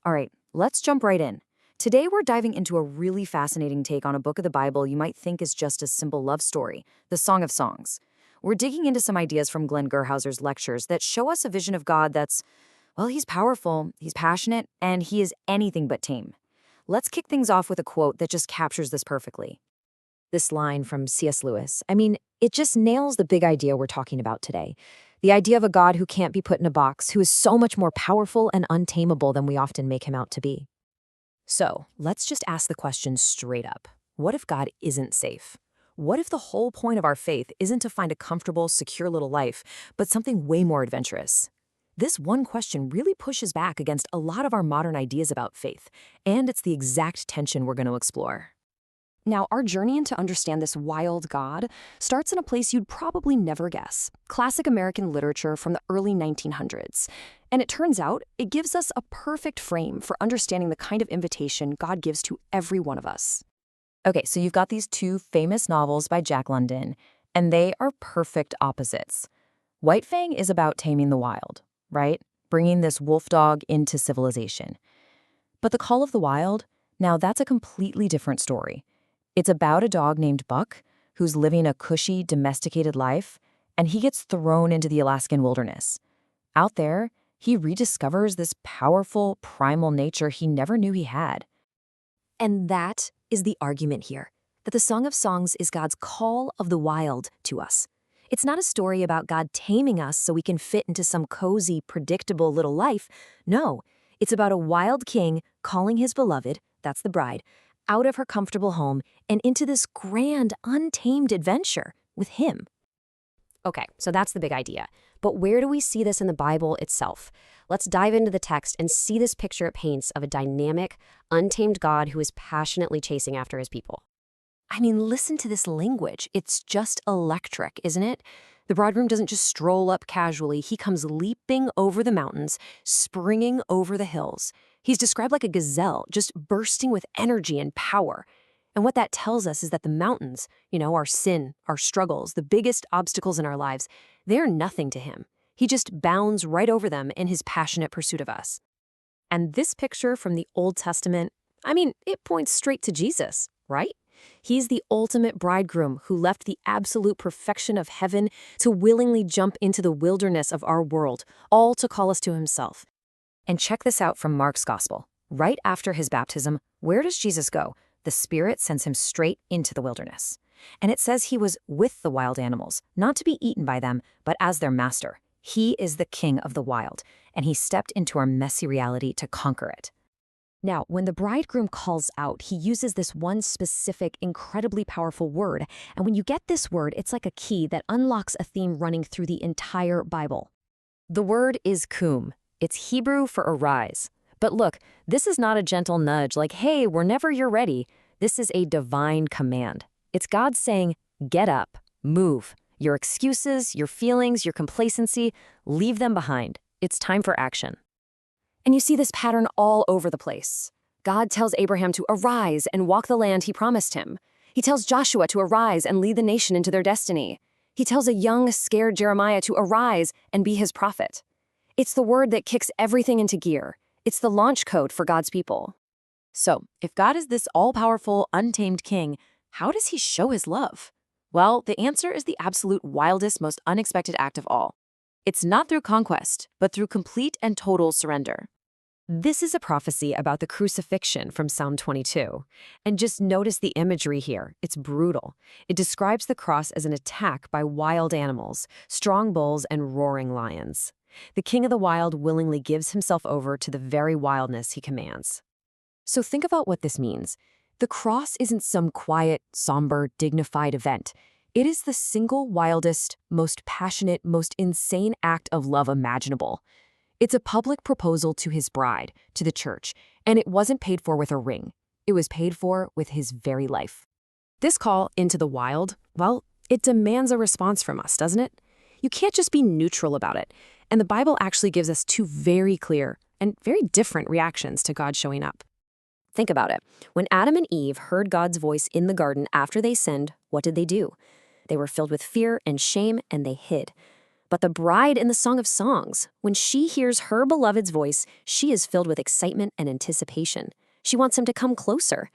All right, let's jump right in. Today, we're diving into a really fascinating take on a book of the Bible you might think is just a simple love story, the Song of Songs. We're digging into some ideas from Glen Gerhauser's lectures that show us a vision of God that's, well, he's powerful, he's passionate, and he is anything but tame. Let's kick things off with a quote that just captures this perfectly. This line from C.S. Lewis, it just nails the big idea we're talking about today. The idea of a God who can't be put in a box, who is so much more powerful and untamable than we often make him out to be. So, let's just ask the question straight up. What if God isn't safe? What if the whole point of our faith isn't to find a comfortable, secure little life, but something way more adventurous? This one question really pushes back against a lot of our modern ideas about faith, and it's the exact tension we're going to explore. Now, our journey into understand this wild God starts in a place you'd probably never guess, classic American literature from the early 1900s. And it turns out it gives us a perfect frame for understanding the kind of invitation God gives to every one of us. Okay, so you've got these two famous novels by Jack London, and they are perfect opposites. White Fang is about taming the wild, right? Bringing this wolf dog into civilization. But The Call of the Wild, now that's a completely different story. It's about a dog named Buck who's living a cushy, domesticated life, and he gets thrown into the Alaskan wilderness. Out there, he rediscovers this powerful, primal nature he never knew he had. And that is the argument here, that the Song of Songs is God's call of the wild to us. It's not a story about God taming us so we can fit into some cozy, predictable little life. No, it's about a wild king calling his beloved, that's the bride, out of her comfortable home and into this grand, untamed adventure with him. Okay, so that's the big idea. But where do we see this in the Bible itself? Let's dive into the text and see this picture it paints of a dynamic, untamed God who is passionately chasing after his people. Listen to this language. It's just electric, isn't it? The bridegroom doesn't just stroll up casually. He comes leaping over the mountains, springing over the hills. He's described like a gazelle, just bursting with energy and power. And what that tells us is that the mountains, our sin, our struggles, the biggest obstacles in our lives, they're nothing to him. He just bounds right over them in his passionate pursuit of us. And this picture from the Old Testament, it points straight to Jesus, right? He's the ultimate bridegroom who left the absolute perfection of heaven to willingly jump into the wilderness of our world, all to call us to himself. And check this out from Mark's Gospel. Right after his baptism, where does Jesus go? The Spirit sends him straight into the wilderness. And it says he was with the wild animals, not to be eaten by them, but as their master. He is the king of the wild, and he stepped into our messy reality to conquer it. Now, when the bridegroom calls out, he uses this one specific, incredibly powerful word. And when you get this word, it's like a key that unlocks a theme running through the entire Bible. The word is kum. It's Hebrew for arise. But look, this is not a gentle nudge like, hey, whenever you're ready. This is a divine command. It's God saying, get up, move. Your excuses, your feelings, your complacency, leave them behind. It's time for action. And you see this pattern all over the place. God tells Abraham to arise and walk the land he promised him. He tells Joshua to arise and lead the nation into their destiny. He tells a young, scared Jeremiah to arise and be his prophet. It's the word that kicks everything into gear. It's the launch code for God's people. So, if God is this all-powerful, untamed king, how does he show his love? Well, the answer is the absolute wildest, most unexpected act of all. It's not through conquest, but through complete and total surrender. This is a prophecy about the crucifixion from Psalm 22. And just notice the imagery here. It's brutal. It describes the cross as an attack by wild animals, strong bulls, and roaring lions. The king of the wild willingly gives himself over to the very wildness he commands. So think about what this means. The cross isn't some quiet, somber, dignified event. It is the single wildest, most passionate, most insane act of love imaginable. It's a public proposal to his bride, to the church, and it wasn't paid for with a ring. It was paid for with his very life. This call into the wild, well, it demands a response from us, doesn't it? You can't just be neutral about it. And the Bible actually gives us two very clear and very different reactions to God showing up. Think about it. When Adam and Eve heard God's voice in the garden after they sinned, what did they do? They were filled with fear and shame, and they hid. But the bride in the Song of Songs, when she hears her beloved's voice, she is filled with excitement and anticipation. She wants him to come closer.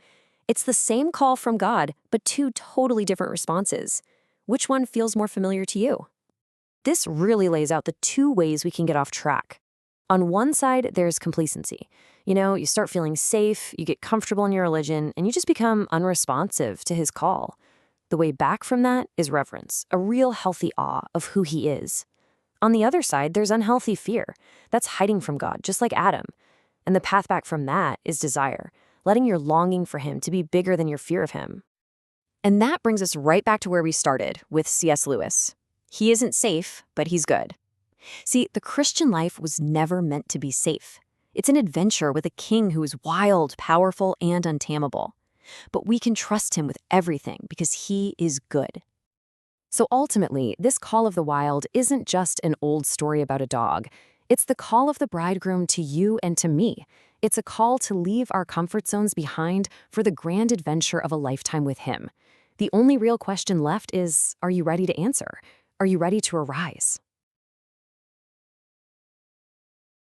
It's the same call from God, but two totally different responses. Which one feels more familiar to you? This really lays out the two ways we can get off track. On one side, there's complacency. You start feeling safe, you get comfortable in your religion, and you just become unresponsive to his call. The way back from that is reverence, a real healthy awe of who he is. On the other side, there's unhealthy fear. That's hiding from God, just like Adam. And the path back from that is desire, letting your longing for him to be bigger than your fear of him. And that brings us right back to where we started, with C.S. Lewis. He isn't safe, but he's good. See, the Christian life was never meant to be safe. It's an adventure with a king who is wild, powerful, and untamable. But we can trust him with everything because he is good. So ultimately, this call of the wild isn't just an old story about a dog. It's the call of the bridegroom to you and to me. It's a call to leave our comfort zones behind for the grand adventure of a lifetime with him. The only real question left is, are you ready to answer? Are you ready to arise?